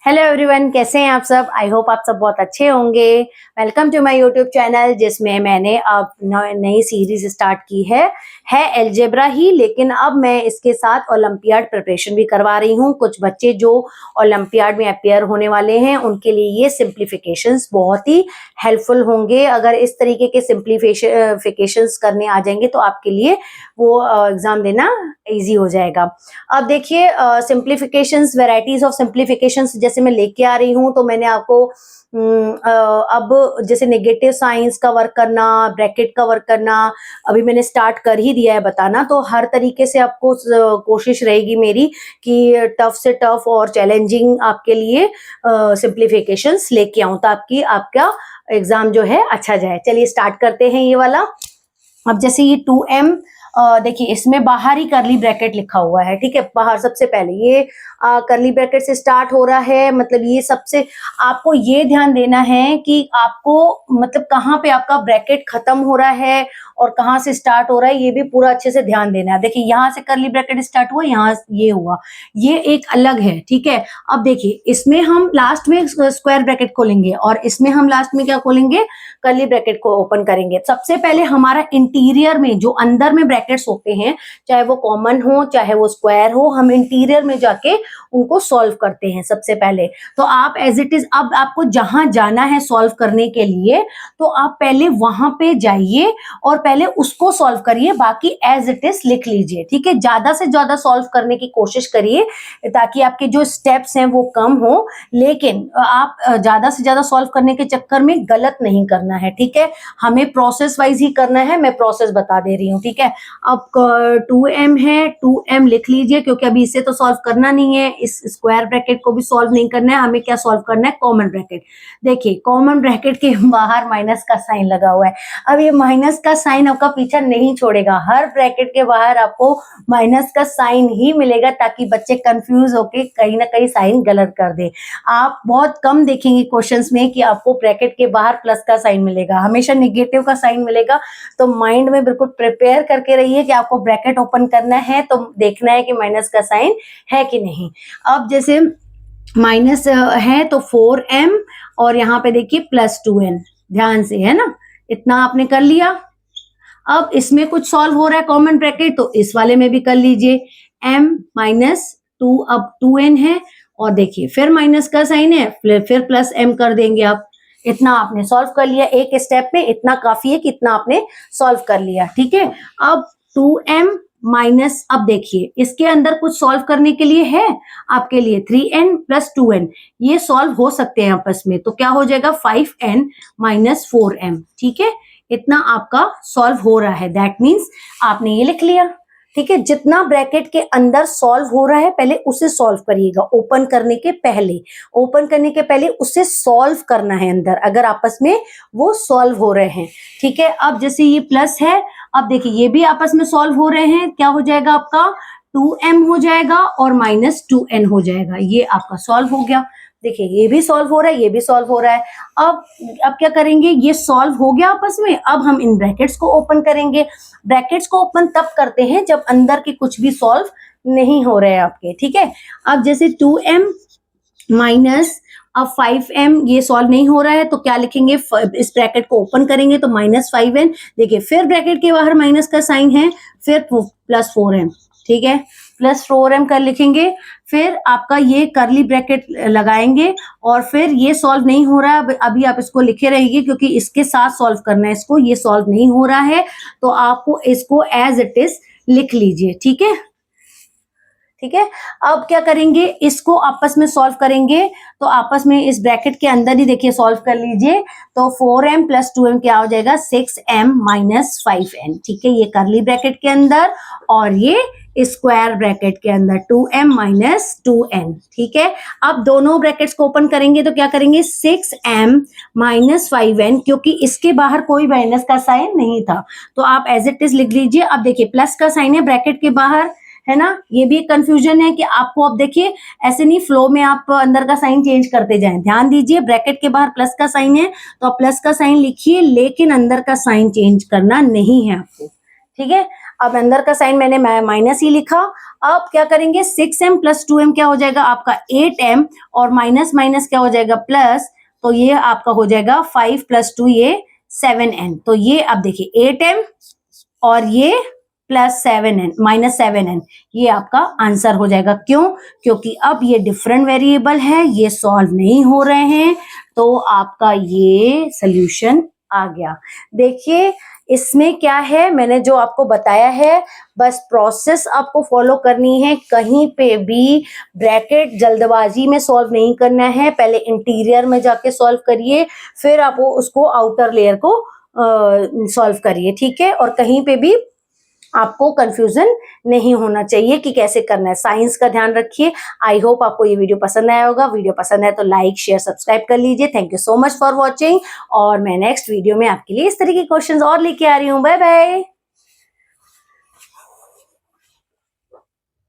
Hello everyone, कैसे हैं आप सब। आई होप आप सब बहुत अच्छे होंगे। Welcome to my YouTube channel, जिसमें मैंने अब नई सीरीज स्टार्ट की है अलजेब्रा ही, लेकिन अब मैं इसके साथ ओलंपियाड प्रिपरेशन भी करवा रही हूँ। कुछ बच्चे जो ओलंपियाड में अपियर होने वाले हैं उनके लिए ये सिंप्लीफिकेशंस बहुत ही हेल्पफुल होंगे। अगर इस तरीके के सिंप्लीफिकेशंस करने आ जाएंगे तो आपके लिए वो एग्जाम देना इजी हो जाएगा। अब देखिए, सिंप्लीफिकेशंस, वेराइटीज ऑफ सिंप्लीफिकेशंस जैसे मैं लेके आ रही हूँ, तो मैंने आपको अब जैसे नेगेटिव साइंस का वर्क करना, ब्रैकेट का वर्क करना अभी मैंने स्टार्ट कर ही दिया है बताना। तो हर तरीके से आपको कोशिश रहेगी मेरी कि टफ से टफ और चैलेंजिंग आपके लिए सिंप्लीफिकेशंस लेके आऊं, ताकि आपका एग्जाम जो है अच्छा जाए। चलिए स्टार्ट करते हैं ये वाला। अब जैसे ये 2m, देखिए इसमें बाहर ही करली ब्रैकेट लिखा हुआ है, ठीक है। बाहर सबसे पहले ये करली ब्रैकेट से स्टार्ट हो रहा है, मतलब ये सबसे आपको ये ध्यान देना है कि आपको मतलब कहाँ पे आपका ब्रैकेट खत्म हो रहा है और कहाँ से स्टार्ट हो रहा है, ये भी पूरा अच्छे से ध्यान देना है। देखिए यहाँ से करली ब्रैकेट स्टार्ट हुआ, यहाँ ये हुआ, ये एक अलग है, ठीक है। अब देखिए इसमें हम लास्ट में स्क्वायर ब्रैकेट खोलेंगे और इसमें हम लास्ट में क्या खोलेंगे, करली ब्रैकेट को ओपन करेंगे। सबसे पहले हमारा इंटीरियर में जो अंदर में ब्रैकेट्स होते हैं, चाहे वो कॉमन हो चाहे वो स्क्वायर हो, हम इंटीरियर में जाके उनको सॉल्व करते हैं सबसे पहले। तो आप एज इट इज, अब आपको जहां जाना है सॉल्व करने के लिए, तो आप पहले वहां पे जाइए और पहले उसको सॉल्व करिए, बाकी एज इट इज लिख लीजिए, ठीक है। ज्यादा से ज्यादा सॉल्व करने की कोशिश करिए ताकि आपके जो स्टेप्स हैं वो कम हो, लेकिन आप ज्यादा से ज्यादा सॉल्व करने के चक्कर में गलत नहीं करना है, ठीक है। हमें प्रोसेस वाइज ही करना है, मैं प्रोसेस बता दे रही हूँ, ठीक है। अब 2m है, 2m लिख लीजिए, क्योंकि अभी इसे तो सॉल्व करना नहीं है, इस स्क्वायर ब्रैकेट को भी सॉल्व नहीं करना है, हमें क्या सॉल्व करना है, कॉमन ब्रैकेट। देखिए कॉमन ब्रैकेट के बाहर माइनस का साइन लगा हुआ है। अब ये माइनस का साइन आपका पीछा नहीं छोड़ेगा, हर ब्रैकेट के बाहर आपको माइनस का साइन ही मिलेगा, ताकि बच्चे कंफ्यूज होके कहीं ना कहीं साइन गलत कर दे। आप बहुत कम देखेंगे क्वेश्चंस में कि आपको ब्रैकेट के बाहर प्लस का साइन मिलेगा, हमेशा नेगेटिव का साइन मिलेगा। तो माइंड में बिल्कुल प्रिपेयर करके रहिए कि आपको ब्रैकेट ओपन करना है तो देखना है कि माइनस का साइन है कि नहीं। अब जैसे माइनस है तो 4m और यहाँ पे देखिए प्लस 2n, ध्यान से, है ना, इतना आपने कर लिया। अब इसमें कुछ सॉल्व हो रहा है कॉमन ब्रैकेट, तो इस वाले में भी कर लीजिए, m माइनस 2, अब 2n है और देखिए फिर माइनस का साइन है, फिर प्लस m कर देंगे आप। इतना आपने सॉल्व कर लिया, एक स्टेप में इतना काफी है कि इतना आपने सॉल्व कर लिया, ठीक है। अब 2m माइनस, अब देखिए इसके अंदर कुछ सॉल्व करने के लिए है आपके लिए, 3n प्लस 2n, ये सॉल्व हो सकते हैं आपस में, तो क्या हो जाएगा 5n माइनस 4m, ठीक है। इतना आपका सॉल्व हो रहा है, दैट मीन्स आपने ये लिख लिया, ठीक है। जितना ब्रैकेट के अंदर सॉल्व हो रहा है पहले उसे सॉल्व करिएगा, ओपन करने के पहले, ओपन करने के पहले उसे सॉल्व करना है अंदर, अगर आपस में वो सॉल्व हो रहे हैं, ठीक है। अब जैसे ये प्लस है, अब देखिए ये भी आपस में सॉल्व हो रहे हैं, क्या हो जाएगा आपका 2m हो जाएगा और माइनस 2n हो जाएगा, ये आपका सॉल्व हो गया। देखिए ये भी सॉल्व हो रहा है, ये भी सॉल्व हो रहा है। अब क्या करेंगे, ये सॉल्व हो गया आपस में, अब हम इन ब्रैकेट्स को ओपन करेंगे। ब्रैकेट्स को ओपन तब करते हैं जब अंदर के कुछ भी सॉल्व नहीं हो रहे हैं आपके, ठीक है। अब जैसे 2m माइनस, अब 5m ये सॉल्व नहीं हो रहा है, तो क्या लिखेंगे, इस ब्रैकेट को ओपन करेंगे तो माइनस 5n, देखिए फिर ब्रैकेट के बाहर माइनस का साइन है, फिर प्लस 4m, ठीक है, प्लस 4m कर लिखेंगे। फिर आपका ये करली ब्रैकेट लगाएंगे और फिर ये सॉल्व नहीं हो रहा है, अभी आप इसको लिखे रहिए क्योंकि इसके साथ सॉल्व करना है इसको, ये सॉल्व नहीं हो रहा है तो आपको इसको एज इट इज लिख लीजिए, ठीक है, ठीक है। अब क्या करेंगे, इसको आपस में सॉल्व करेंगे, तो आपस में इस ब्रैकेट के अंदर ही देखिए सॉल्व कर लीजिए, तो 4m प्लस 2m क्या हो जाएगा, 6m माइनस 5n, ठीक है। ये करली ब्रैकेट के अंदर और ये स्क्वायर ब्रैकेट के अंदर 2m माइनस 2n, ठीक है। अब दोनों ब्रैकेट्स को ओपन करेंगे तो क्या करेंगे, 6m माइनस 5n, क्योंकि इसके बाहर कोई माइनस का साइन नहीं था तो आप एज इट इज लिख लीजिए। अब देखिए प्लस का साइन है ब्रैकेट के बाहर, है ना, ये भी एक कंफ्यूजन है कि आपको, अब देखिए ऐसे नहीं, फ्लो में आप अंदर का साइन चेंज करते जाएं, ध्यान दीजिए, ब्रैकेट के बाहर प्लस का साइन है तो आप प्लस का साइन लिखिए, लेकिन अंदर का साइन चेंज करना नहीं है आपको, ठीक है। अब अंदर का साइन मैंने माइनस ही लिखा। अब क्या करेंगे, 6m प्लस 2m क्या हो जाएगा आपका 8m, और माइनस माइनस क्या हो जाएगा प्लस, तो ये आपका हो जाएगा 5 प्लस 2 ये 7n। तो ये अब देखिए 8m और ये प्लस 7n माइनस 7n, ये आपका आंसर हो जाएगा। क्यों? क्योंकि अब ये डिफरेंट वेरिएबल है, ये सॉल्व नहीं हो रहे हैं, तो आपका ये सोल्यूशन आ गया। देखिए इसमें क्या है, मैंने जो आपको बताया है, बस प्रोसेस आपको फॉलो करनी है। कहीं पे भी ब्रैकेट जल्दबाजी में सॉल्व नहीं करना है। पहले इंटीरियर में जाके सॉल्व करिए, फिर आप उसको आउटर लेयर को सॉल्व करिए, ठीक है। और कहीं पे भी आपको कंफ्यूजन नहीं होना चाहिए कि कैसे करना है। साइंस का ध्यान रखिए। आई होप आपको ये वीडियो पसंद आया होगा। वीडियो पसंद है तो लाइक शेयर सब्सक्राइब कर लीजिए। Thank you so much for watching, और मैं नेक्स्ट वीडियो में आपके लिए इस तरह के क्वेश्चंस और लेके आ रही हूँ। Bye bye.